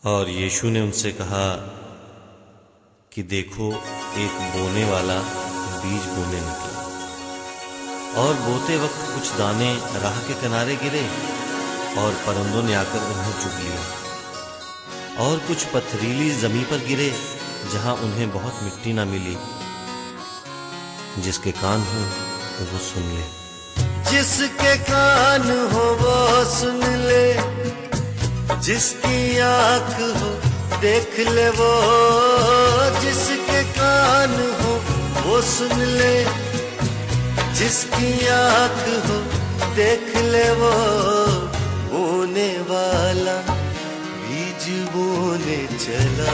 और यीशु ने उनसे कहा कि देखो, एक बोने वाला बीज बोने निकला, और बोते वक्त कुछ दाने राह के किनारे गिरे और परिंदों ने आकर उन्हें चुग लिया। और कुछ पथरीली जमीन पर गिरे जहां उन्हें बहुत मिट्टी ना मिली। जिसके कान हो तो वो सुन ले। जिसके कान हो वो सुन ले, जिसकी आंख हो देख ले वो। जिसके कान हो वो सुन ले, जिसकी आंख हो देख ले वो। बोने वाला बीज बोने चला,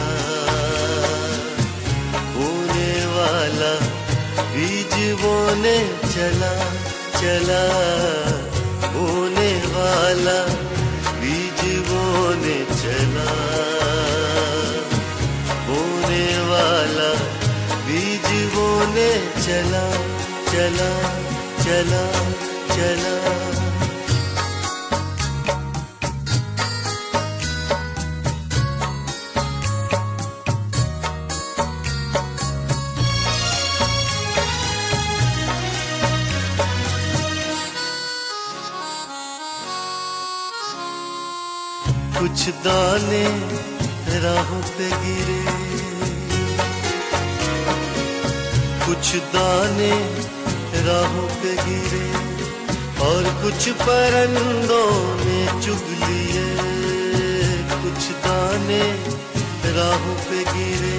बोने वाला बीज बोने चला चला। बोने वाला बीज बोने चला, बोने वाला बीज बोने चला चला चला चला। कुछ दाने राहों पे गिरे, कुछ दाने राहों पे गिरे, और कुछ परिंदों ने चुग लिए। कुछ दाने राहों पे गिरे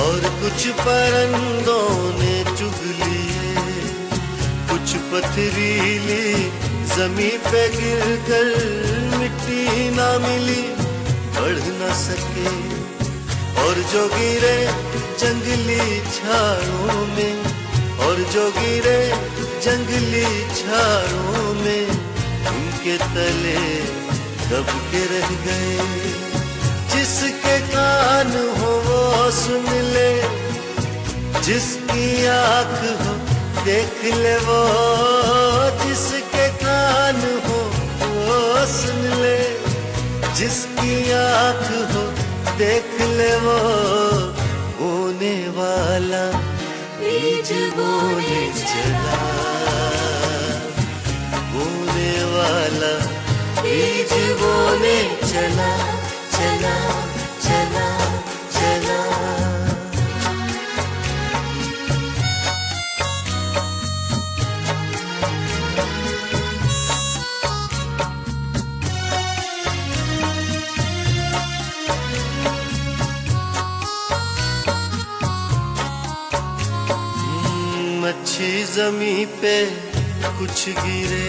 और कुछ परिंदों ने चुग लिए। कुछ पथरीली जमीन पे गिरकर मिट्टी ना मिली, बढ़ न सके। और जो गिरे जंगली झाड़ों में, और जो गिरे जंगली झाड़ों में, उनके तले दब के रह गए। जिसके कान हो वो सुन ले, जिसकी आंख हो देख ले वो। जिसके कान हो वो सुन ले, जिसकी आंख हो देख ले वो। बोने वाला बीज बोने चला, बोने वाला बीज बोने चला चला चला चला। अच्छी जमीन पे कुछ गिरे,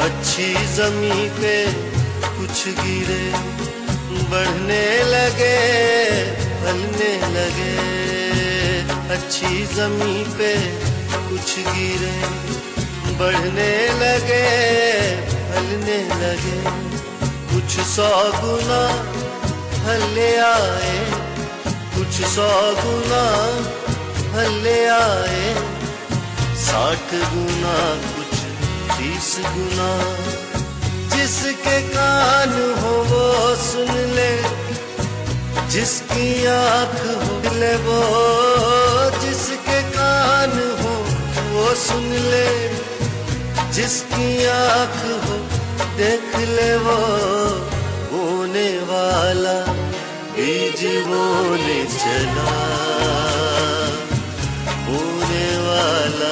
अच्छी जमीन पे कुछ गिरे, बढ़ने लगे फलने लगे। अच्छी जमीन पे कुछ गिरे, बढ़ने लगे फलने लगे। कुछ 100 गुना फल आए, कुछ 100 गुना फल आए। 60 गुना कुछ 30 गुना। जिसके कान हो वो सुन ले, जिसकी आंख हो ले वो। जिसके कान हो वो सुन ले, जिसकी आंख हो देख ले वो। बोने वाला बीज बोने चला, बोने वाला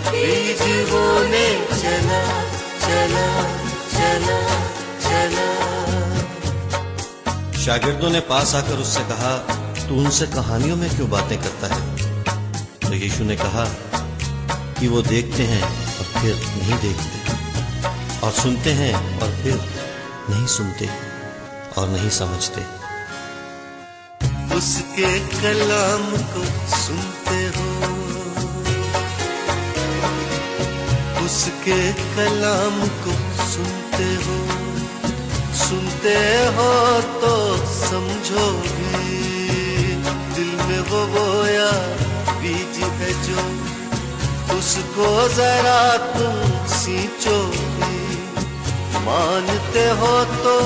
बीज बोने चला चला चला चला। शागिर्दों ने पास आकर उससे कहा, तू उनसे कहानियों में क्यों बातें करता है? तो यीशु ने कहा कि वो देखते हैं और फिर नहीं देखते, और सुनते हैं और फिर नहीं सुनते और नहीं समझते। उसके कलाम को सुनते हो, उसके कलाम को सुनते हो। सुनते हो तो समझो भी, दिल में वो बोया बीज है जो, उसको जरा तुम सींचो भी। मानते हो तो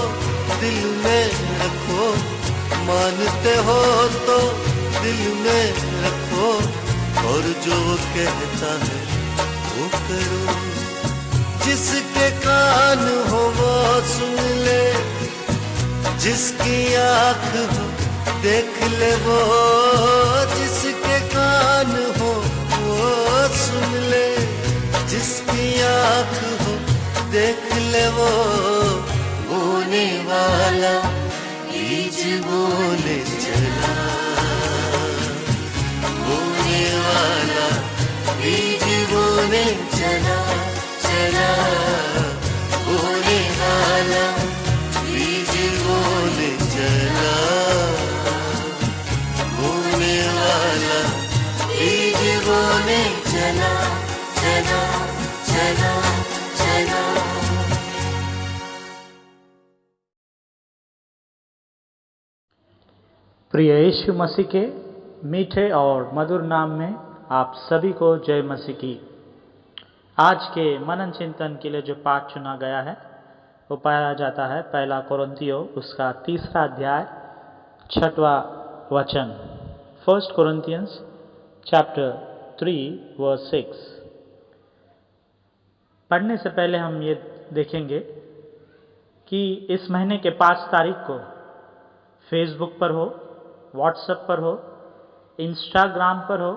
दिल में रखो, मानते हो तो दिल में रखो, और जो वो कहता है वो करो। जिसके कान हो वो सुन ले, जिसकी आँख हो देख ले वो, जिसके कान हो वो सुन ले, जिसकी आँख हो देख ले वो। बोने वाला बीज बोले चला, बोने वाला बीज बोले चला चला, बोने वाला बीज बोले चला, बोने वाला बीज बोले चला चला चला चला। प्रिय यीशु मसीह के मीठे और मधुर नाम में आप सभी को जय मसीह की। आज के मनन चिंतन के लिए जो पाठ चुना गया है वो पाया जाता है पहला कोरिन्थियों उसका 3 अध्याय 6वां वचन। 1 Corinthians chapter 3 verse 6। पढ़ने से पहले हम ये देखेंगे कि इस महीने के 5 तारीख को फेसबुक पर हो, व्हाट्सएप पर हो, इंस्टाग्राम पर हो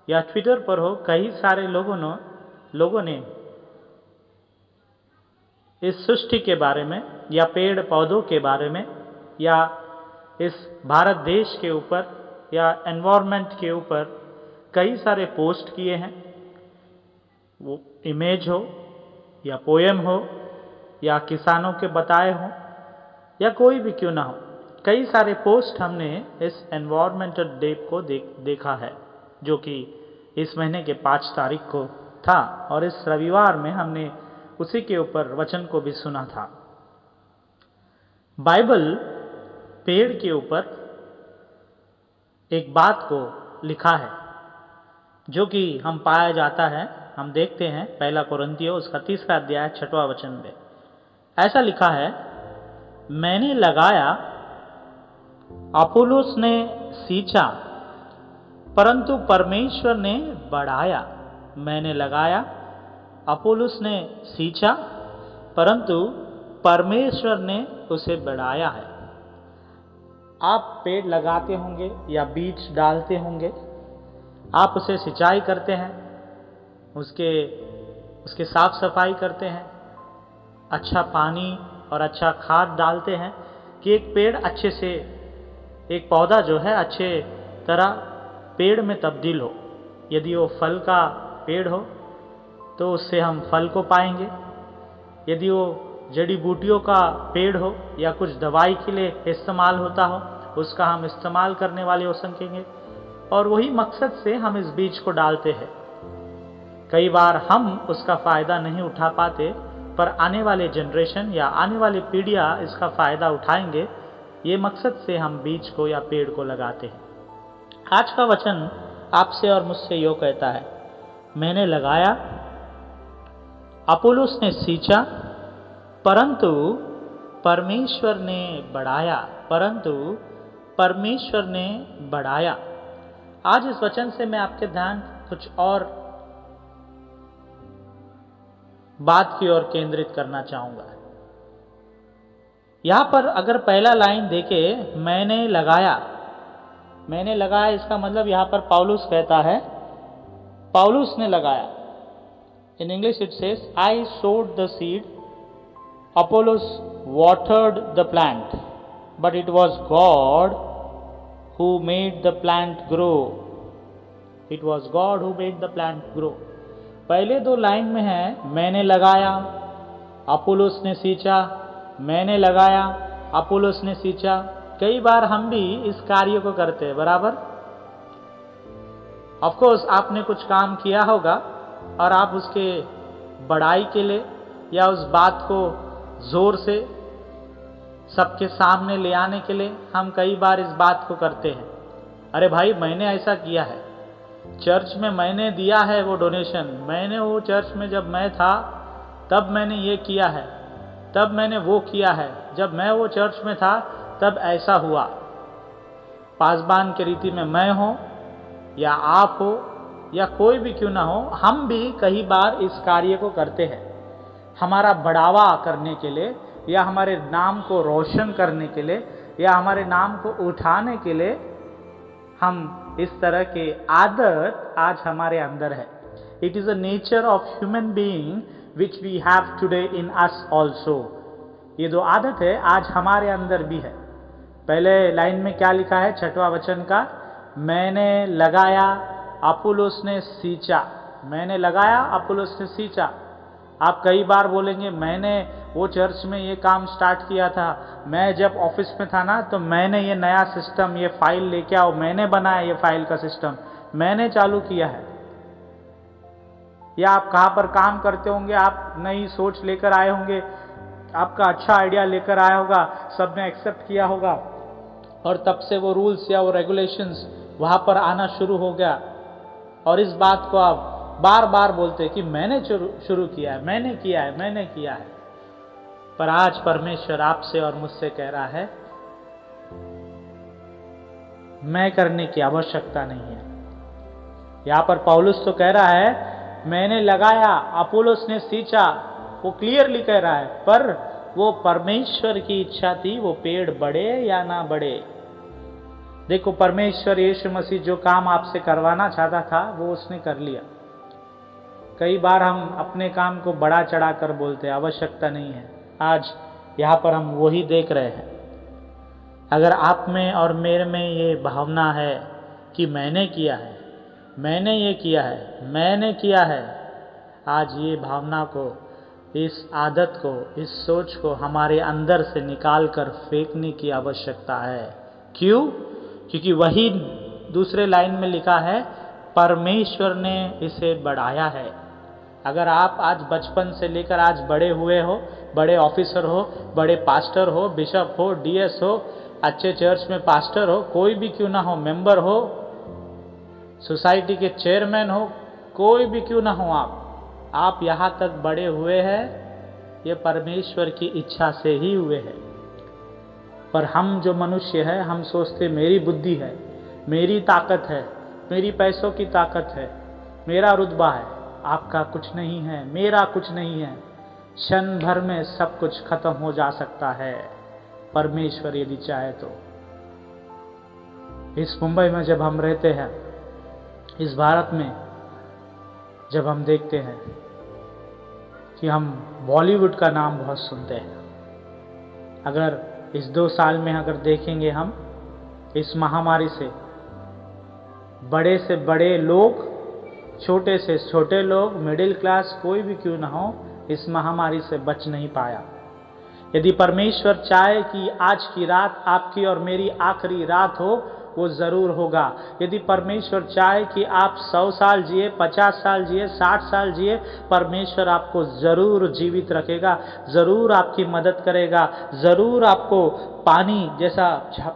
या ट्विटर पर हो, कई सारे लोगों ने इस सृष्टि के बारे में या पेड़ पौधों के बारे में या इस भारत देश के ऊपर या एनवायरनमेंट के ऊपर कई सारे पोस्ट किए हैं। वो इमेज हो या पोएम हो या किसानों के बताए हो या कोई भी क्यों ना हो, कई सारे पोस्ट हमने इस एनवायरमेंटल डे को देखा है जो कि इस महीने के 5 तारीख को था, और इस रविवार में हमने उसी के ऊपर वचन को भी सुना था। बाइबल पेड़ के ऊपर एक बात को लिखा है जो कि हम पाया जाता है, हम देखते हैं पहला कोरिन्थियों उसका 3 अध्याय 6वां वचन में ऐसा लिखा है, मैंने लगाया, अपोलोस ने सींचा, परंतु परमेश्वर ने बढ़ाया। मैंने लगाया, अपोलोस ने सींचा, परंतु परमेश्वर ने उसे बढ़ाया है। आप पेड़ लगाते होंगे या बीज डालते होंगे, आप उसे सिंचाई करते हैं, उसके साफ सफाई करते हैं, अच्छा पानी और अच्छा खाद डालते हैं कि एक पेड़ अच्छे से, एक पौधा जो है अच्छे तरह पेड़ में तब्दील हो। यदि वो फल का पेड़ हो तो उससे हम फल को पाएंगे, यदि वो जड़ी बूटियों का पेड़ हो या कुछ दवाई के लिए इस्तेमाल होता हो उसका हम इस्तेमाल करने वाले हो सकेंगे, और वही मकसद से हम इस बीज को डालते हैं। कई बार हम उसका फ़ायदा नहीं उठा पाते, पर आने वाले जनरेशन या आने वाली पीढ़ियाँ इसका फ़ायदा उठाएंगे, ये मकसद से हम बीज को या पेड़ को लगाते हैं। आज का वचन आपसे और मुझसे यो कहता है, मैंने लगाया, अपोलोस ने सींचा, परंतु परमेश्वर ने बढ़ाया, परंतु परमेश्वर ने बढ़ाया। आज इस वचन से मैं आपके ध्यान कुछ और बात की ओर केंद्रित करना चाहूंगा। यहां पर अगर पहला लाइन देखे, मैंने लगाया, मैंने लगाया, इसका मतलब यहां पर पौलुस कहता है, पौलुस ने लगाया। इन इंग्लिश इट सेज, आई सोड the seed, Apollos watered the plant, but it was God who made the plant grow. It was God who made the plant grow. पहले 2 लाइन में है, मैंने लगाया, अपोलोस ने सींचा, मैंने लगाया, अपोलोस ने सींचा। कई बार हम भी इस कार्य को करते हैं, बराबर। ऑफ कोर्स आपने कुछ काम किया होगा और आप उसके बढ़ाई के लिए या उस बात को जोर से सबके सामने ले आने के लिए हम कई बार इस बात को करते हैं, अरे भाई मैंने ऐसा किया है, चर्च में मैंने दिया है वो डोनेशन, मैंने वो चर्च में जब मैं था तब मैंने ये किया है, तब मैंने वो किया है, जब मैं वो चर्च में था तब ऐसा हुआ। पासबान के रीति में मैं हो या आप हो या कोई भी क्यों ना हो, हम भी कई बार इस कार्य को करते हैं। हमारा बढ़ावा करने के लिए या हमारे नाम को रोशन करने के लिए या हमारे नाम को उठाने के लिए हम इस तरह के आदत आज हमारे अंदर है। It is a nature of human being which we have today in us also. ये जो आदत है आज हमारे अंदर भी है। पहले लाइन में क्या लिखा है 6वां वचन का, मैंने लगाया अपुल्लोस ने सींचा। मैंने लगाया अपुल्लोस ने सींचा। आप कई बार बोलेंगे मैंने वो चर्च में ये काम स्टार्ट किया था, मैं जब ऑफिस में था ना तो मैंने ये नया सिस्टम, ये फाइल लेके आओ, मैंने बनाया ये फाइल का सिस्टम, मैंने चालू किया है। या आप कहाँ पर काम करते होंगे, आप नई सोच लेकर आए होंगे, आपका अच्छा आइडिया लेकर आया होगा, सबने एक्सेप्ट किया होगा और तब से वो रूल्स या वो रेगुलेशंस वहाँ पर आना शुरू हो गया और इस बात को आप बार बार बोलते कि मैंने शुरू किया है, मैंने किया है, मैंने किया है। पर आज परमेश्वर आपसे और मुझसे कह रहा है मैं करने की आवश्यकता नहीं है। यहां पर पौलुस तो कह रहा है मैंने लगाया, अपोलोस ने सींचा, वो क्लियरली कह रहा है, पर वो परमेश्वर की इच्छा थी वो पेड़ बढ़े या ना बढ़े। देखो परमेश्वर यीशु मसीह जो काम आपसे करवाना चाहता था वो उसने कर लिया। कई बार हम अपने काम को बड़ा चढ़ा कर बोलते हैं, आवश्यकता नहीं है। आज यहाँ पर हम वही देख रहे हैं। अगर आप में और मेरे में ये भावना है कि मैंने किया है, मैंने ये किया है, मैंने किया है, आज ये भावना को, इस आदत को, इस सोच को हमारे अंदर से निकाल कर फेंकने की आवश्यकता है। क्यों? क्योंकि वही दूसरे लाइन में लिखा है परमेश्वर ने इसे बढ़ाया है। अगर आप आज बचपन से लेकर आज बड़े हुए हो, बड़े ऑफिसर हो, बड़े पास्टर हो, बिशप हो, डीएस हो, अच्छे चर्च में पास्टर हो, कोई भी क्यों ना हो, मेंबर हो, सोसाइटी के चेयरमैन हो, कोई भी क्यों ना हो, आप यहाँ तक बड़े हुए हैं, ये परमेश्वर की इच्छा से ही हुए हैं। पर हम जो मनुष्य है, हम सोचते मेरी बुद्धि है, मेरी ताकत है, मेरी पैसों की ताकत है, मेरा रुतबा है। आपका कुछ नहीं है, मेरा कुछ नहीं है। क्षण भर में सब कुछ खत्म हो जा सकता है परमेश्वर यदि चाहे तो। इस मुंबई में जब हम रहते हैं, इस भारत में जब हम देखते हैं कि हम बॉलीवुड का नाम बहुत सुनते हैं, अगर इस 2 साल में अगर देखेंगे हम इस महामारी से बड़े लोग, छोटे से छोटे लोग, मिडिल क्लास, कोई भी क्यों ना हो, इस महामारी से बच नहीं पाया। यदि परमेश्वर चाहे कि आज की रात आपकी और मेरी आखिरी रात हो, वो जरूर होगा। यदि परमेश्वर चाहे कि आप 100 साल जिए, 50 साल जिए, 60 साल जिए, परमेश्वर आपको जरूर जीवित रखेगा, जरूर आपकी मदद करेगा, जरूर आपको पानी, जैसा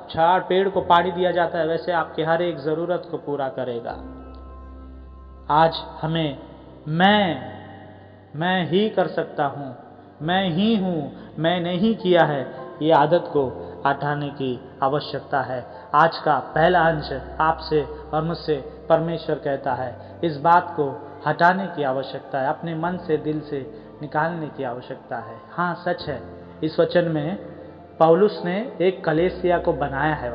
झाड़ पेड़ को पानी दिया जाता है, वैसे आपके हर एक जरूरत को पूरा करेगा। आज हमें मैं ही कर सकता हूँ, मैं ही हूँ, मैंने ही किया है, ये आदत को हटाने की आवश्यकता है। आज का पहला अंश आपसे और मुझसे परमेश्वर कहता है इस बात को हटाने की आवश्यकता है, अपने मन से, दिल से निकालने की आवश्यकता है। हाँ, सच है, इस वचन में पौलुस ने एक कलीसिया को बनाया है।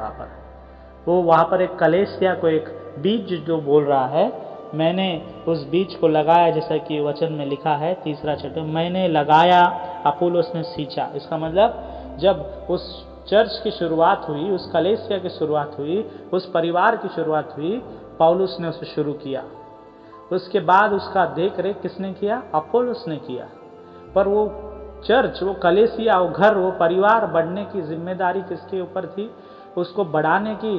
वो वहाँ पर एक कलीसिया को, एक बीज जो बोल रहा है, मैंने उस बीज को लगाया, जैसा कि वचन में लिखा है 3 चैप्टर, मैंने लगाया, अपोलोस ने सींचा। इसका मतलब जब उस चर्च की शुरुआत हुई, उस कलीसिया की शुरुआत हुई, उस परिवार की शुरुआत हुई, पौलुस ने उसे शुरू किया। उसके बाद उसका देख रेख किसने किया? अपोलोस ने किया। पर वो चर्च, वो कलीसिया, वो घर, वो परिवार बढ़ने की जिम्मेदारी किसके ऊपर थी? उसको बढ़ाने की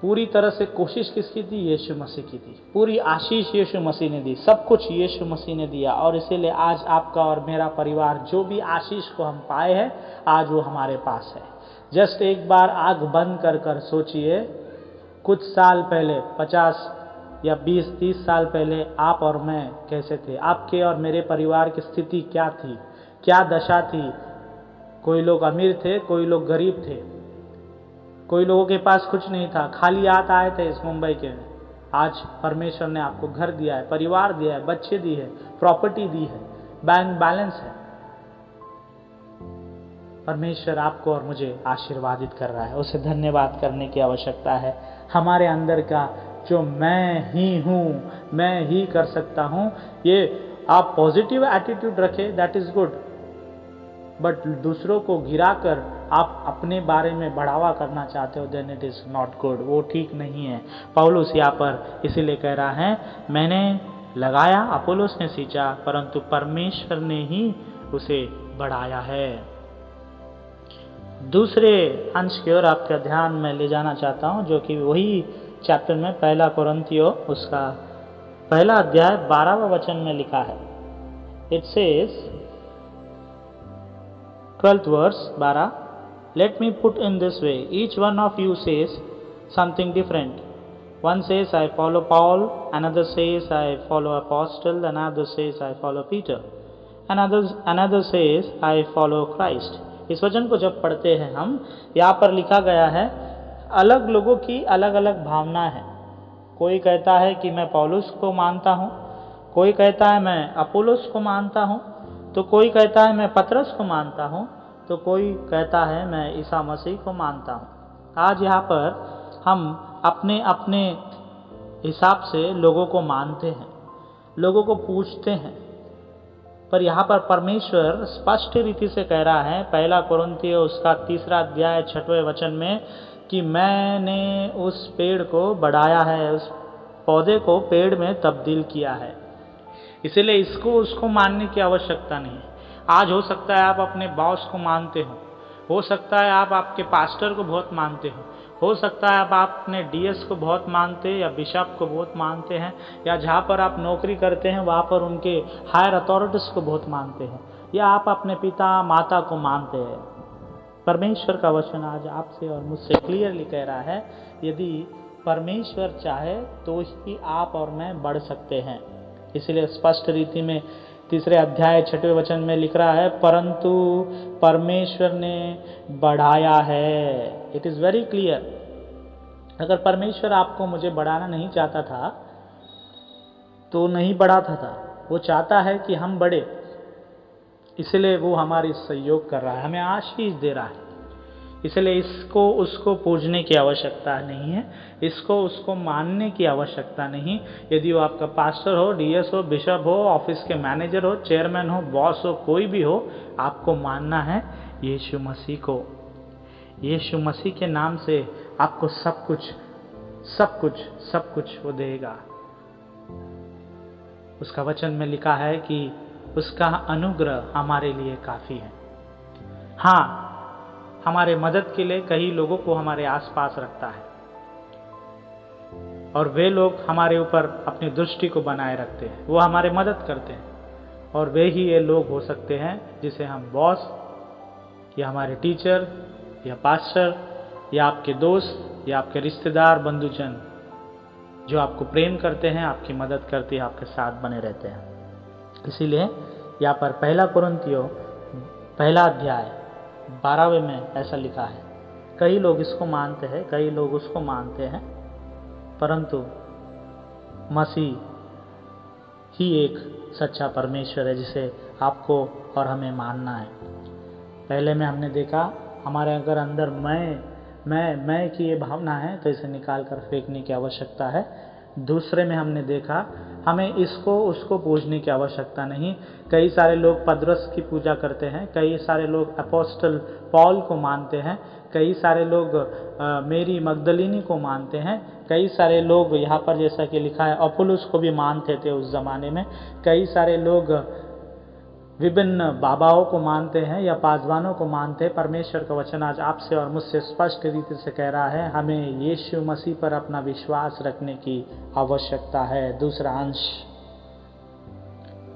पूरी तरह से कोशिश किसकी थी? यीशु मसीह की थी। पूरी आशीष यीशु मसीह ने दी, सब कुछ यीशु मसीह ने दिया। और इसीलिए आज आपका और मेरा परिवार, जो भी आशीष को हम पाए हैं, आज वो हमारे पास है। जस्ट एक बार आंख बंद कर सोचिए, कुछ साल पहले, 50 या 20-30 साल पहले आप और मैं कैसे थे? आपके और मेरे परिवार की स्थिति क्या थी? क्या दशा थी। कोई लोग अमीर थे, कोई लोग गरीब थे, कोई लोगों के पास कुछ नहीं था, खाली हाथ आए थे इस मुंबई के में। आज परमेश्वर ने आपको घर दिया है, परिवार दिया है, बच्चे दी है, प्रॉपर्टी दी है, बैंक बैलेंस है। परमेश्वर आपको और मुझे आशीर्वादित कर रहा है, उसे धन्यवाद करने की आवश्यकता है। हमारे अंदर का जो मैं ही हूँ, मैं ही कर सकता हूँ, ये आप पॉजिटिव एटीट्यूड रखें, दैट इज गुड। बट दूसरों को गिराकर आप अपने बारे में बढ़ावा करना चाहते हो, then it is not good, वो ठीक नहीं है। पौलुस यहाँ पर इसीलिए कह रहा है, मैंने लगाया, अपोलोस ने सींचा, परंतु परमेश्वर ने ही उसे बढ़ाया है। दूसरे अंश की ओर आपका ध्यान मैं ले जाना चाहता हूं, जो कि वही चैप्टर में 1 कोरिन्थियों उसका 1 अध्याय 12वां वचन में लिखा है। It says 12th verse 12, let me put in this way, each one of you says something different. One says I follow Paul, another says I follow Apostle, another says I follow Peter, another says I follow Christ। इस वचन को जब पढ़ते हैं हम, यहाँ पर लिखा गया है अलग लोगों की अलग अलग भावना है। कोई कहता है कि मैं पौलुस को मानता हूँ, कोई कहता है मैं अपोलोस को मानता हूँ, तो कोई कहता है मैं पतरस को मानता हूँ, तो कोई कहता है मैं ईसा मसीह को मानता हूँ। आज यहाँ पर हम अपने अपने हिसाब से लोगों को मानते हैं, लोगों को पूछते हैं, पर यहाँ पर परमेश्वर स्पष्ट रीति से कह रहा है 1 कोरिन्थियों उसका 3 अध्याय 6वें वचन में कि मैंने उस पेड़ को बढ़ाया है, उस पौधे को पेड़ में तब्दील किया है। इसलिए इसको उसको मानने की आवश्यकता नहीं है। आज हो सकता है आप अपने बॉस को मानते हो सकता है आप आपके पास्टर को बहुत मानते हो सकता है आप अपने डीएस को बहुत मानते हैं या बिशप को बहुत मानते हैं, या जहाँ पर आप नौकरी करते हैं वहाँ पर उनके हायर अथॉरिटीज को बहुत मानते हैं, या आप अपने पिता माता को मानते हैं। परमेश्वर का वचन आज आपसे और मुझसे क्लियरली कह रहा है, यदि परमेश्वर चाहे तो ही आप और मैं बढ़ सकते हैं। इसलिए स्पष्ट रीति में 3 अध्याय 6वें वचन में लिख रहा है, परंतु परमेश्वर ने बढ़ाया है। It is very clear. अगर परमेश्वर आपको मुझे बढ़ाना नहीं चाहता था तो नहीं बढ़ाता था, वो चाहता है कि हम बढ़े, इसलिए वो हमारी सहयोग कर रहा है, हमें आशीष दे रहा है। इसलिए इसको उसको पूजने की आवश्यकता नहीं है, इसको उसको मानने की आवश्यकता नहीं। यदि वो आपका पास्टर हो, डीएस हो, बिशप हो, ऑफिस के मैनेजर हो, चेयरमैन हो, बॉस हो, कोई भी हो, आपको मानना है यीशु मसीह को। यीशु मसीह के नाम से आपको सब कुछ वो देगा। उसका वचन में लिखा है कि उसका अनुग्रह हमारे लिए काफी है। हाँ, हमारे मदद के लिए कई लोगों को हमारे आसपास रखता है और वे लोग हमारे ऊपर अपनी दृष्टि को बनाए रखते हैं, वो हमारे मदद करते हैं, और वे ही ये लोग हो सकते हैं जिसे हम बॉस या हमारे टीचर या पास्टर या आपके दोस्त या आपके रिश्तेदार बंधुजन, जो आपको प्रेम करते हैं, आपकी मदद करते हैं, आपके साथ बने रहते हैं। इसीलिए यहाँ पर 1 कोरिन्थियों 1 अध्याय 12वें में ऐसा लिखा है। कई लोग इसको मानते हैं, कई लोग उसको मानते हैं, परंतु मसीह ही एक सच्चा परमेश्वर है जिसे आपको और हमें मानना है। पहले में हमने देखा हमारे अगर अंदर मैं की ये भावना है तो इसे निकाल कर फेंकने की आवश्यकता है। दूसरे में हमने देखा हमें इसको उसको पूजने की आवश्यकता नहीं। कई सारे लोग पतरस की पूजा करते हैं, कई सारे लोग अपोस्टल पॉल को मानते हैं, कई सारे लोग मेरी मगदलिनी को मानते हैं, कई सारे लोग यहाँ पर जैसा कि लिखा है अपोलोस को भी मानते थे उस ज़माने में, कई सारे लोग विभिन्न बाबाओं को मानते हैं या पासवानों को मानते हैं। परमेश्वर का वचन आज आपसे और मुझसे स्पष्ट रीति से कह रहा है, हमें यीशु मसीह पर अपना विश्वास रखने की आवश्यकता है। दूसरा अंश,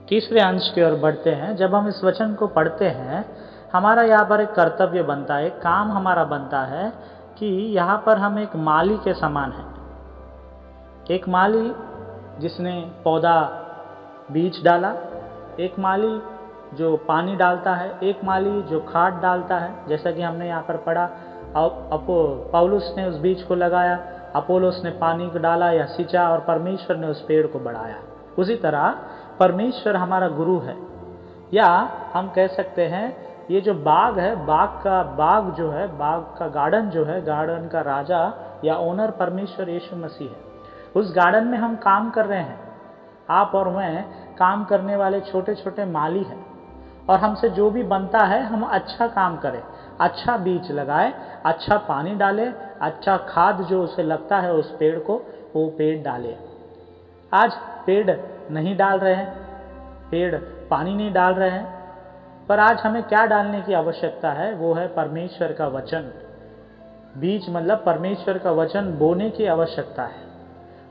तीसरे अंश की ओर बढ़ते हैं। जब हम इस वचन को पढ़ते हैं, हमारा यहाँ पर एक कर्तव्य बनता है, एक काम हमारा बनता है कि यहाँ पर हम एक माली के समान हैं। एक माली जिसने पौधा बीज डाला, एक माली जो पानी डालता है, एक माली जो खाद डालता है, जैसा कि हमने यहाँ पर पढ़ा। पौलुस ने उस बीज को लगाया, अपोलोस ने पानी को डाला या सींचा, और परमेश्वर ने उस पेड़ को बढ़ाया। उसी तरह परमेश्वर हमारा गुरु है, या हम कह सकते हैं ये जो बाग है, बाग जो है, बाग का गार्डन जो है, गार्डन का राजा या ओनर परमेश्वर यीशु मसीह है। उस गार्डन में हम काम कर रहे हैं, आप और मैं काम करने वाले छोटे छोटे माली हैं, और हमसे जो भी बनता है हम अच्छा काम करें, अच्छा बीज लगाए, अच्छा पानी डाले, अच्छा खाद जो उसे लगता है उस पेड़ को, वो पेड़ डाले। आज पेड़ नहीं डाल रहे हैं, पेड़ पानी नहीं डाल रहे हैं, पर आज हमें क्या डालने की आवश्यकता है? वो है परमेश्वर का वचन। बीज मतलब परमेश्वर का वचन बोने की आवश्यकता है।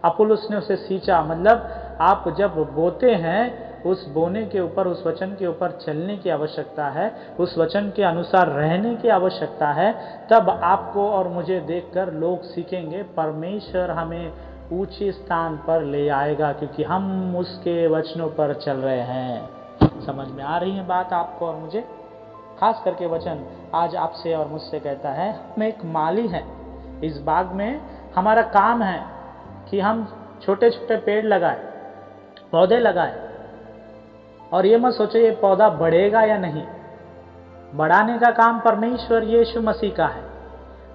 अपोलोस ने उसे सींचा, मतलब आप जब बोते हैं उस बोने के ऊपर, उस वचन के ऊपर चलने की आवश्यकता है, उस वचन के अनुसार रहने की आवश्यकता है। तब आपको और मुझे देखकर लोग सीखेंगे, परमेश्वर हमें ऊंचे स्थान पर ले आएगा, क्योंकि हम उसके वचनों पर चल रहे हैं। समझ में आ रही है बात आपको और मुझे? खास करके वचन आज आपसे और मुझसे कहता है, हम एक माली हैं इस बाग में। हमारा काम है कि हम छोटे छोटे पेड़ लगाए, पौधे लगाए, और ये मत सोचो ये पौधा बढ़ेगा या नहीं। बढ़ाने का काम परमेश्वर यीशु मसीह का है।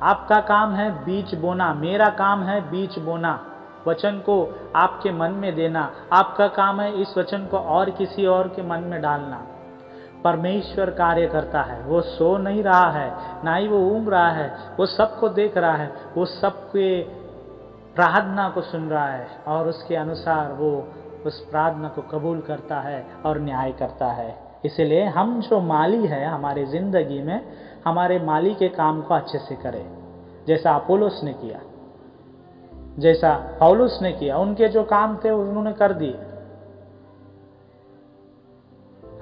आपका काम है बीज बोना, मेरा काम है बीज बोना, वचन को आपके मन में देना। आपका काम है इस वचन को और किसी और के मन में डालना। परमेश्वर कार्य करता है, वो सो नहीं रहा है, ना ही वो ऊँग रहा है, वो सबको देख रहा है, वो सबके प्रार्थना को सुन रहा है, और उसके अनुसार वो उस प्रार्थना को कबूल करता है और न्याय करता है। इसलिए हम जो माली है हमारी जिंदगी में, हमारे माली के काम को अच्छे से करें, जैसा अपोलोस ने किया, जैसा पौलुस ने किया। उनके जो काम थे उन्होंने कर दिए।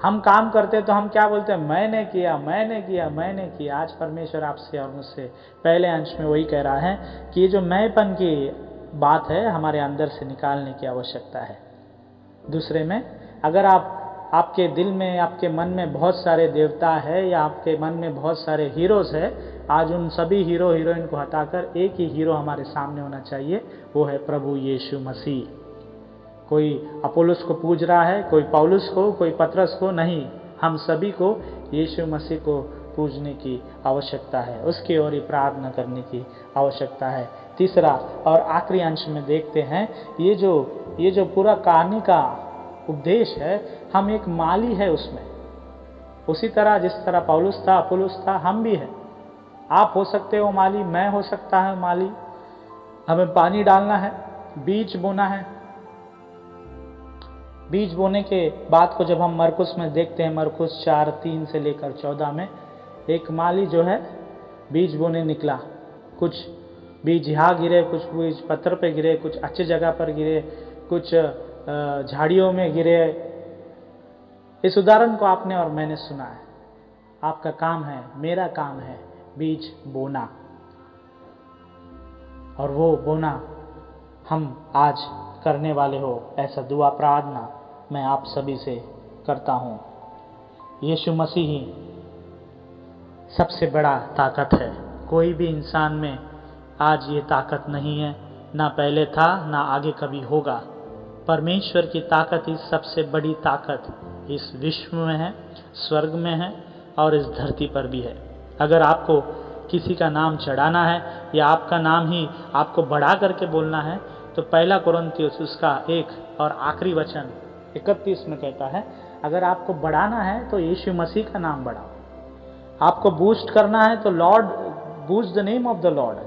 हम काम करते तो हम क्या बोलते हैं? मैंने किया, मैंने किया, मैंने किया। आज परमेश्वर आपसे और मुझसे पहले अंश में वही कह रहा है कि ये जो मैंपन की बात है हमारे अंदर से निकालने की आवश्यकता है। दूसरे में, अगर आपके दिल में, आपके मन में बहुत सारे देवता है, या आपके मन में बहुत सारे हीरोज है, आज उन सभी हीरो हीरोइन को हटाकर एक ही हीरो हमारे सामने होना चाहिए, वो है प्रभु यीशु मसीह। कोई अपोलोस को पूज रहा है, कोई पौलुस को, कोई पतरस को नहीं, हम सभी को यीशु मसीह को पूजने की आवश्यकता है, उसकी ओर ही प्रार्थना करने की आवश्यकता है। तीसरा और आखिरी अंश में देखते हैं, ये जो पूरा कहानी का उपदेश है, हम एक माली है उसमें। उसी तरह जिस तरह पौलुस था, अपोलोस था, हम भी हैं। आप हो सकते हो माली, मैं हो सकता है माली। हमें पानी डालना है, बीज बोना है। बीज बोने के बाद को जब हम मरकुस में देखते हैं, मरकुस 4:3 से लेकर 14 में, एक माली जो है बीज बोने निकला। कुछ बीज यहाँ गिरे, कुछ बीज पत्थर पे गिरे, कुछ अच्छी जगह पर गिरे, कुछ झाड़ियों में गिरे। इस उदाहरण को आपने और मैंने सुना है। आपका काम है, मेरा काम है बीज बोना, और वो बोना हम आज करने वाले हो। ऐसा दुआ प्रार्थना मैं आप सभी से करता हूँ। यीशु मसीह ही सबसे बड़ा ताकत है। कोई भी इंसान में आज ये ताकत नहीं है, ना पहले था, ना आगे कभी होगा। परमेश्वर की ताकत ही सबसे बड़ी ताकत इस विश्व में है, स्वर्ग में है, और इस धरती पर भी है। अगर आपको किसी का नाम चढ़ाना है, या आपका नाम ही आपको बढ़ा करके बोलना है, तो पहला कुरिन्थियों उसका 1 और आखिरी वचन 31 में कहता है, अगर आपको बढ़ाना है तो यीशु मसीह का नाम बढ़ाओ। आपको बूस्ट करना है तो Lord, boost the name of the Lord.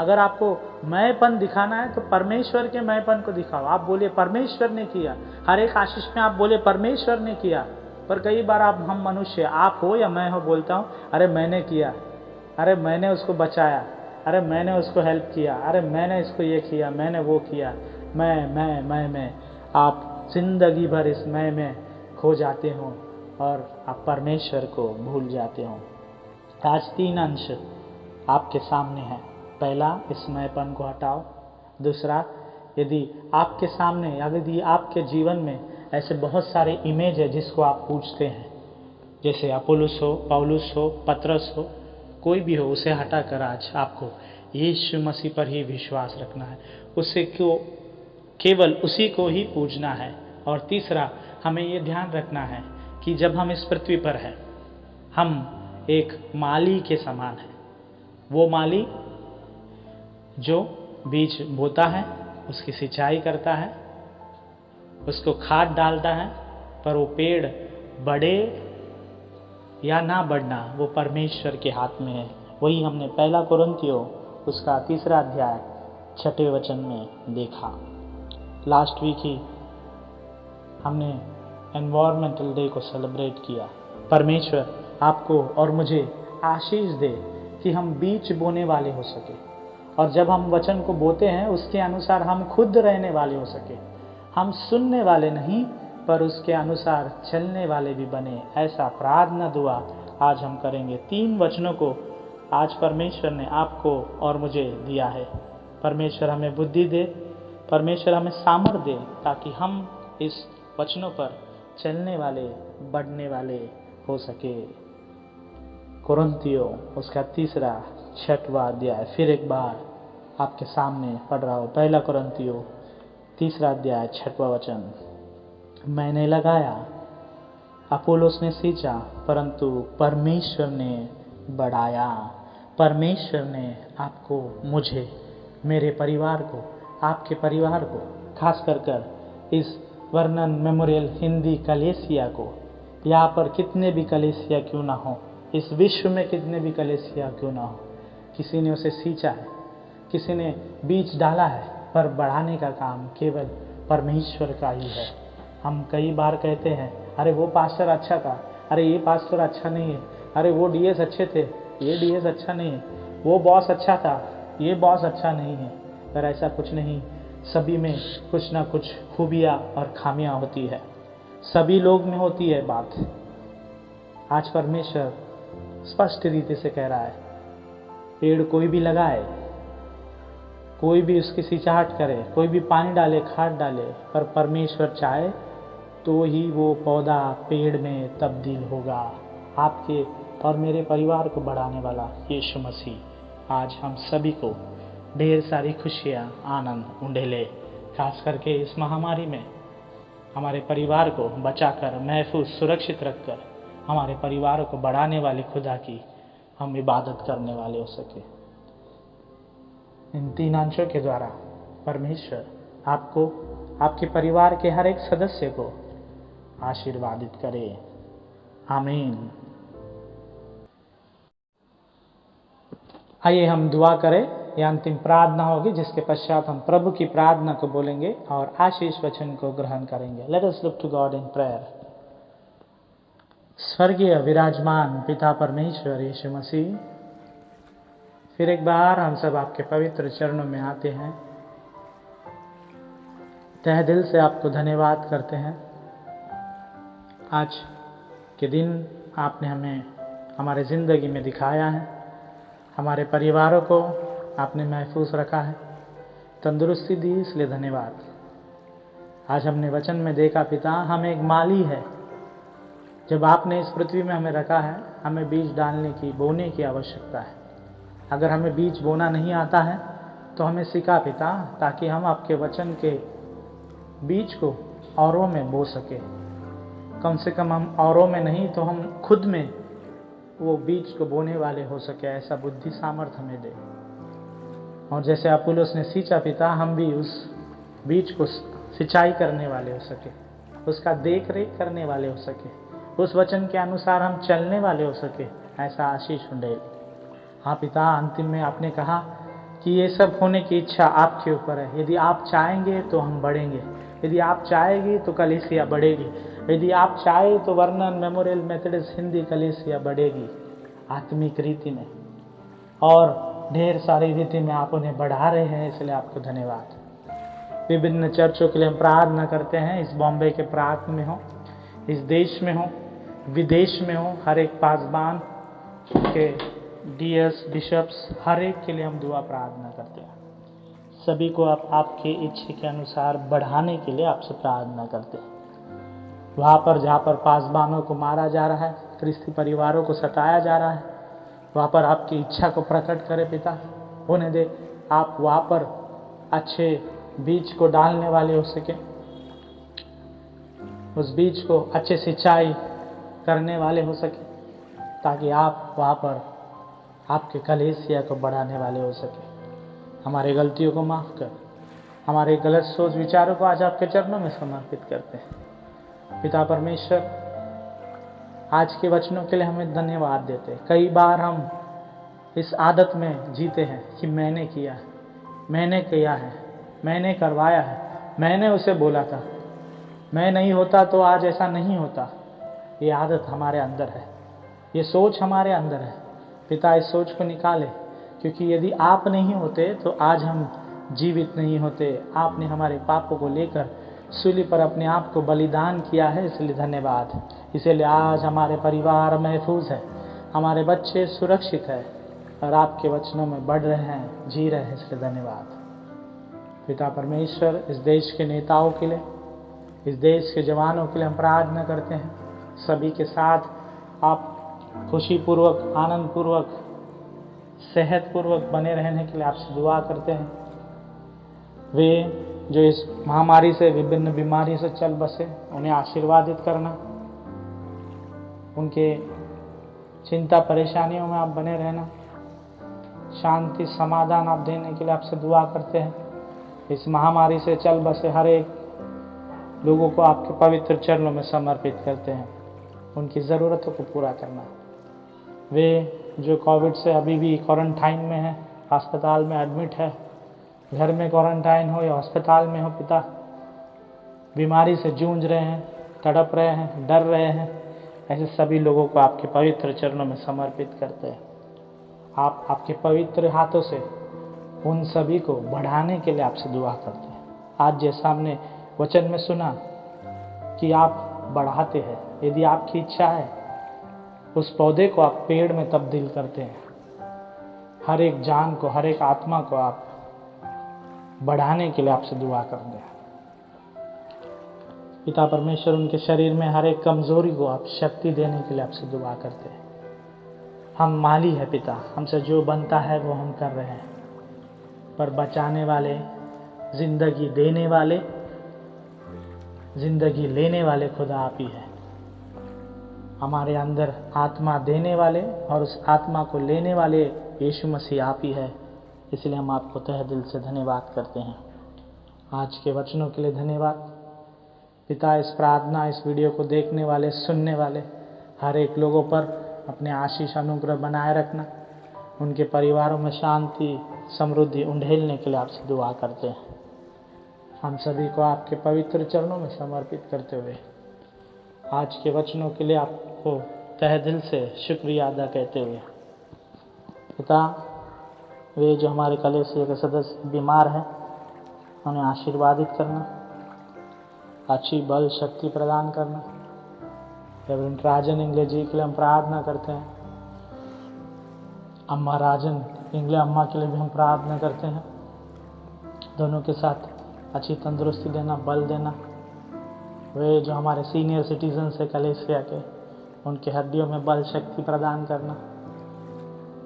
अगर आपको मैंपन दिखाना है तो परमेश्वर के मैंपन को दिखाओ। आप बोलिए परमेश्वर ने किया। हर एक आशीष में आप बोले परमेश्वर ने किया। पर कई बार हम मनुष्य, आप हो या मैं हो, बोलता हूँ अरे मैंने किया, अरे मैंने उसको बचाया, अरे मैंने उसको हेल्प किया, अरे मैंने इसको ये किया, मैंने वो किया, मैं। आप जिंदगी भर इस मैं में खो जाते हो और आप परमेश्वर को भूल जाते हो। आज 3 अंश आपके सामने हैं। पहला, इस मैंपन को हटाओ। दूसरा, यदि आपके सामने, यदि आपके जीवन में ऐसे बहुत सारे इमेज है जिसको आप पूछते हैं, जैसे अपोलोस हो, पौलुस हो, पतरस हो, कोई भी हो, उसे हटाकर आज आपको यीशु मसीह पर ही विश्वास रखना है, उसे को केवल उसी को ही पूजना है। और तीसरा, हमें ये ध्यान रखना है कि जब हम इस पृथ्वी पर हैं, हम एक माली के समान हैं। वो माली जो बीज बोता है, उसकी सिंचाई करता है, उसको खाद डालता है, पर वो पेड़ बढ़े या ना बढ़ना वो परमेश्वर के हाथ में है। वही हमने पहला कुरिन्थियों उसका 3 अध्याय 6 वचन में देखा। लास्ट वीक ही हमने एनवायरमेंटल डे को सेलिब्रेट किया। परमेश्वर आपको और मुझे आशीष दे कि हम बीज बोने वाले हो सके, और जब हम वचन को बोते हैं उसके अनुसार हम खुद रहने वाले हो सके। हम सुनने वाले नहीं, पर उसके अनुसार चलने वाले भी बने। ऐसा प्रार्थना दुआ आज हम करेंगे। 3 वचनों को आज परमेश्वर ने आपको और मुझे दिया है। परमेश्वर हमें बुद्धि दे, परमेश्वर हमें सामर्थ दे, ताकि हम इस वचनों पर चलने वाले, बढ़ने वाले हो सके। कुरिन्थियों उसका 3-6वां अध्याय फिर एक बार आपके सामने पढ़ रहा हूँ। पहला कुरिन्थियों 3 अध्याय 6वां वचन। मैंने लगाया, अपोलोस ने सींचा, परंतु परमेश्वर ने बढ़ाया। परमेश्वर ने आपको, मुझे, मेरे परिवार को, आपके परिवार को, खास कर इस वर्णन मेमोरियल हिंदी कलेसिया को, यहाँ पर कितने भी कलेसिया क्यों ना हो, इस विश्व में कितने भी कलेसिया क्यों ना हो, किसी ने उसे सींचा है, किसी ने बीज डाला है, पर बढ़ाने का काम केवल परमेश्वर का ही है। हम कई बार कहते हैं, अरे वो पास्टर अच्छा था, अरे ये पास्टर अच्छा नहीं है, अरे वो डीएस अच्छे थे, ये डीएस अच्छा नहीं है, वो बॉस अच्छा था, ये बॉस अच्छा नहीं है। पर ऐसा कुछ नहीं, सभी में कुछ ना कुछ खूबियाँ और खामियाँ होती है, सभी लोग में होती है बात। आज परमेश्वर स्पष्ट रीति से कह रहा है, पेड़ कोई भी लगाए, कोई भी उसकी सिंचाई करे, कोई भी पानी डाले, खाद डाले, पर परमेश्वर चाहे तो ही वो पौधा पेड़ में तब्दील होगा। आपके और मेरे परिवार को बढ़ाने वाला यीशु मसीह आज हम सभी को ढेर सारी खुशियाँ, आनंद उंडेले। खास करके इस महामारी में हमारे परिवार को बचाकर, महफूज, सुरक्षित रखकर हमारे परिवार को बढ़ाने वाले खुदा की हम इबादत करने वाले हो सके। इन 3 अंशों के द्वारा परमेश्वर आपको, आपके परिवार के हर एक सदस्य को आशीर्वादित करे। आमीन। आइए हम दुआ करें। यह अंतिम प्रार्थना होगी, जिसके पश्चात हम प्रभु की प्रार्थना को बोलेंगे और आशीष वचन को ग्रहण करेंगे। Let us look to God in prayer. स्वर्गीय विराजमान पिता परमेश्वर यीशु मसीह, फिर एक बार हम सब आपके पवित्र चरणों में आते हैं। तहे दिल से आपको धन्यवाद करते हैं। आज के दिन आपने हमें हमारे ज़िंदगी में दिखाया है, हमारे परिवारों को आपने महफूज रखा है, तंदुरुस्ती दी, इसलिए धन्यवाद। आज हमने वचन में देखा पिता, हम एक माली है। जब आपने इस पृथ्वी में हमें रखा है, हमें बीज डालने की, बोने की आवश्यकता है। अगर हमें बीज बोना नहीं आता है तो हमें सिखा पिता, ताकि हम आपके वचन के बीज को औरों में बो सके। कम से कम हम औरों में नहीं तो हम खुद में वो बीज को बोने वाले हो सके। ऐसा बुद्धि सामर्थ हमें दे। और जैसे अपोलोस ने सींचा पिता, हम भी उस बीज को सिंचाई करने वाले हो सके, उसका देख रेख करने वाले हो सके, उस वचन के अनुसार हम चलने वाले हो सके। ऐसा आशीष उंडेल। हाँ पिता, अंतिम में आपने कहा कि ये सब होने की इच्छा आपके ऊपर है। यदि आप चाहेंगे तो हम बढ़ेंगे, यदि आप चाहेंगे तो कलीसिया बढ़ेगी, यदि आप चाहे तो वर्णन मेमोरियल मेथोडिस्ट हिंदी कलीसिया बढ़ेगी आत्मिक रीति में, और ढेर सारी रीति में आप उन्हें बढ़ा रहे हैं, इसलिए आपको धन्यवाद। विभिन्न चर्चों के लिए हम प्रार्थना करते हैं, इस बॉम्बे के प्रांत में हो, इस देश में हो, विदेश में हो, हर एक पासबान के डीएस, बिशप्स, हर एक के लिए हम दुआ प्रार्थना करते हैं। सभी को आप आपके इच्छा के अनुसार बढ़ाने के लिए आपसे प्रार्थना करते हैं। वहाँ पर जहाँ पर पासबानों को मारा जा रहा है, ख्रिस्ती परिवारों को सताया जा रहा है, वहाँ पर आपकी इच्छा को प्रकट करे पिता। होने दे आप वहाँ पर अच्छे बीज को डालने वाले हो सके, उस बीज को अच्छे सिंचाई करने वाले हो सके, ताकि आप वहाँ पर आपके कलीसिया को बढ़ाने वाले हो सके। हमारे गलतियों को माफ़ कर, हमारे गलत सोच विचारों को आज आपके चरणों में समर्पित करते हैं। पिता परमेश्वर, आज के वचनों के लिए हमें धन्यवाद देते हैं। कई बार हम इस आदत में जीते हैं कि मैंने किया है, मैंने किया है, मैंने करवाया है, मैंने उसे बोला था, मैं नहीं होता तो आज ऐसा नहीं होता। ये आदत हमारे अंदर है, ये सोच हमारे अंदर है। पिता इस सोच को निकाले, क्योंकि यदि आप नहीं होते तो आज हम जीवित नहीं होते। आपने हमारे पापों को लेकर सूली पर अपने आप को बलिदान किया है, इसलिए धन्यवाद। इसलिए आज हमारे परिवार महफूज है, हमारे बच्चे सुरक्षित है और आपके वचनों में बढ़ रहे हैं, जी रहे हैं, इसलिए धन्यवाद। पिता परमेश्वर, इस देश के नेताओं के लिए, इस देश के जवानों के लिए हम प्रार्थना करते हैं। सभी के साथ आप खुशीपूर्वक, आनंदपूर्वक, सेहतपूर्वक बने रहने के लिए आपसे दुआ करते हैं। वे जो इस महामारी से, विभिन्न बीमारी से चल बसे, उन्हें आशीर्वादित करना, उनके चिंता परेशानियों में आप बने रहना, शांति समाधान आप देने के लिए आपसे दुआ करते हैं। इस महामारी से चल बसे हर एक लोगों को आपके पवित्र चरणों में समर्पित करते हैं, उनकी ज़रूरतों को पूरा करना। वे जो कोविड से अभी भी क्वारंटाइन में है, अस्पताल में एडमिट है, घर में क्वारंटाइन हो या अस्पताल में हो, पिता बीमारी से जूझ रहे हैं, तड़प रहे हैं, डर रहे हैं, ऐसे सभी लोगों को आपके पवित्र चरणों में समर्पित करते हैं। आप आपके पवित्र हाथों से उन सभी को बढ़ाने के लिए आपसे दुआ करते हैं। आज जैसा हमने वचन में सुना कि आप बढ़ाते हैं, यदि आपकी इच्छा है उस पौधे को आप पेड़ में तब्दील करते हैं। हर एक जान को, हर एक आत्मा को आप बढ़ाने के लिए आपसे दुआ करते हैं। पिता परमेश्वर, उनके शरीर में हर एक कमजोरी को आप शक्ति देने के लिए आपसे दुआ करते हैं। हम माली है पिता, हमसे जो बनता है वो हम कर रहे हैं, पर बचाने वाले, जिंदगी देने वाले, जिंदगी लेने वाले खुदा आप ही है। हमारे अंदर आत्मा देने वाले और उस आत्मा को लेने वाले यीशु मसीह आप ही है। इसलिए हम आपको तहे दिल से धन्यवाद करते हैं। आज के वचनों के लिए धन्यवाद पिता। इस प्रार्थना, इस वीडियो को देखने वाले, सुनने वाले हर एक लोगों पर अपने आशीष अनुग्रह बनाए रखना। उनके परिवारों में शांति, समृद्धि उंडेलने के लिए आपसे दुआ करते हैं। हम सभी को आपके पवित्र चरणों में समर्पित करते हुए आज के वचनों के लिए आपको तहे दिल से शुक्रिया अदा कहते हुए, पिता, वे जो हमारे कलीसिया के सदस्य बीमार हैं, उन्हें आशीर्वादित करना, अच्छी बल शक्ति प्रदान करना। रेवरेंड राजन इंगले जी के लिए हम प्रार्थना करते हैं। अम्मा राजन इंगले अम्मा के लिए भी हम प्रार्थना करते हैं। दोनों के साथ अच्छी तंदुरुस्ती देना, बल देना। वे जो हमारे सीनियर सिटीजन से कलीसिया के, उनके हड्डियों में बल शक्ति प्रदान करना,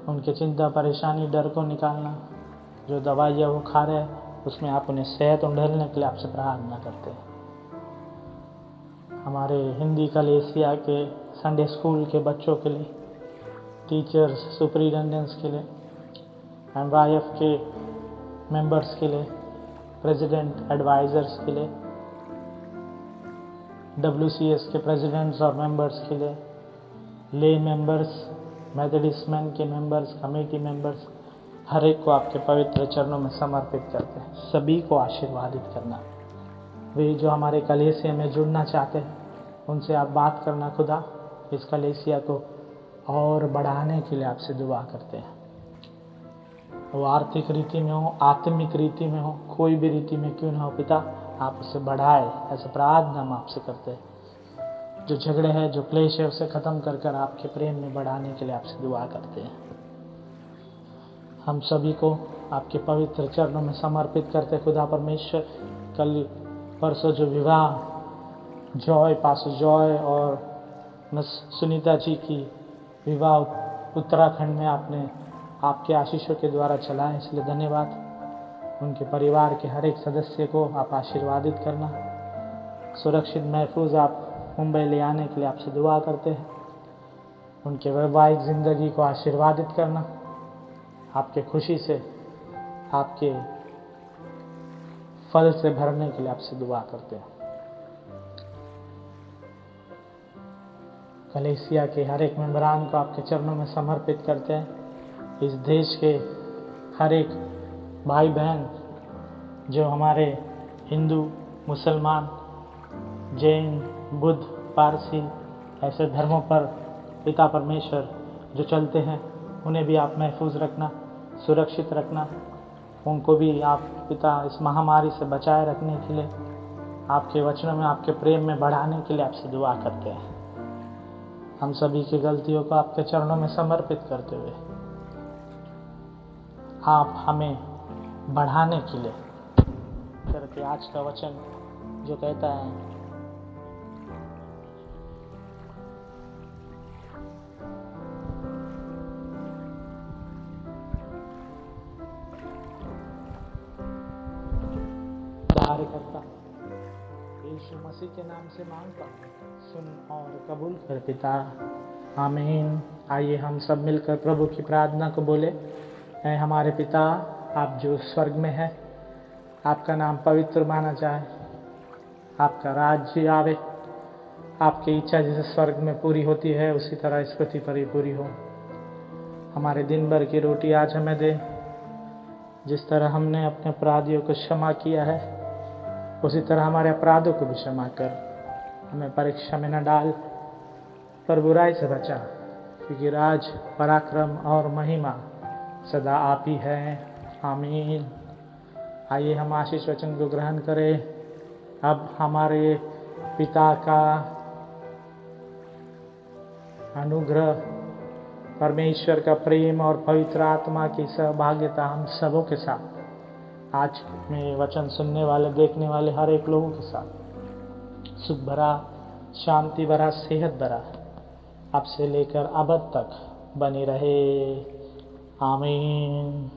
उनके चिंता परेशानी डर को निकालना। जो दवाइयाँ वो खा रहे हैं उसमें आप उन्हें सेहत उंडेलने के लिए आपसे प्रार्थना करते हैं। हमारे हिंदी कलीसिया के संडे स्कूल के बच्चों के लिए, टीचर्स, सुपरिटेंडेंट्स के लिए, एमवाईएफ के मेंबर्स के लिए, प्रेसिडेंट एडवाइज़र्स के लिए, WCS के प्रेसिडेंट्स और मेंबर्स के लिए, ले मेंबर्स, मेथोडिस्ट मैन के मेंबर्स, कमेटी मेंबर्स, हर एक को आपके पवित्र चरणों में समर्पित करते हैं। सभी को आशीर्वादित करना। वे जो हमारे कलीसिया में जुड़ना चाहते हैं उनसे आप बात करना खुदा। इस कलीसिया को और बढ़ाने के लिए आपसे दुआ करते हैं। वो आर्थिक रीति में हो, आत्मिक रीति में हो, कोई भी रीति में क्यों ना हो पिता, आप उसे बढ़ाए, ऐसे प्रार्थना हम आपसे करते हैं। जो झगड़े हैं, जो क्लेश है, उसे ख़त्म कर कर आपके प्रेम में बढ़ाने के लिए आपसे दुआ करते हैं। हम सभी को आपके पवित्र चरणों में समर्पित करते खुदा परमेश्वर। कल परसों जो विवाह जॉय पास्टर जॉय और मिस सुनीता जी की विवाह उत्तराखंड में आपने आपके आशीषों के द्वारा चलाएं, इसलिए धन्यवाद। उनके परिवार के हर एक सदस्य को आप आशीर्वादित करना, सुरक्षित महफूज आप मुंबई ले आने के लिए आपसे दुआ करते हैं। उनके वैवाहिक ज़िंदगी को आशीर्वादित करना, आपके खुशी से आपके फल से भरने के लिए आपसे दुआ करते हैं। कलीसिया के हर एक मेंबरान को आपके चरणों में समर्पित करते हैं। इस देश के हर एक भाई बहन जो हमारे हिंदू, मुसलमान, जैन, बुद्ध, पारसी ऐसे धर्मों पर पिता परमेश्वर जो चलते हैं, उन्हें भी आप महफूज रखना, सुरक्षित रखना। उनको भी आप पिता इस महामारी से बचाए रखने के लिए, आपके वचनों में, आपके प्रेम में बढ़ाने के लिए आपसे दुआ करते हैं। हम सभी की गलतियों को आपके चरणों में समर्पित करते हुए आप हमें बढ़ाने के लिए करके आज का वचन जो कहता है, करता यीशु मसीह के नाम से मांगता हूँ, सुन और कबूल कर पिता, आमीन। आइए हम सब मिलकर प्रभु की प्रार्थना को बोले। ऐ हमारे पिता, आप जो स्वर्ग में हैं, आपका नाम पवित्र माना जाए, आपका राज्य आवे, आपकी इच्छा जैसे स्वर्ग में पूरी होती है उसी तरह इस पृथ्वी पर ही पूरी हो। हमारे दिन भर की रोटी आज हमें दे, जिस तरह हमने अपने अपराधियों को क्षमा किया है उसी तरह हमारे अपराधों को भी क्षमा कर। हमें परीक्षा में न डाल पर बुराई से बचा, क्योंकि राज, पराक्रम और महिमा सदा आप ही है, आमीन। आइए हम आशीष वचन को ग्रहण करें। अब हमारे पिता का अनुग्रह, परमेश्वर का प्रेम और पवित्र आत्मा की सहभागिता हम सबों के साथ, आज में वचन सुनने वाले, देखने वाले हर एक लोगों के साथ सुख भरा, शांति भरा, सेहत भरा अब से लेकर अब तक बनी रहे, आमीन।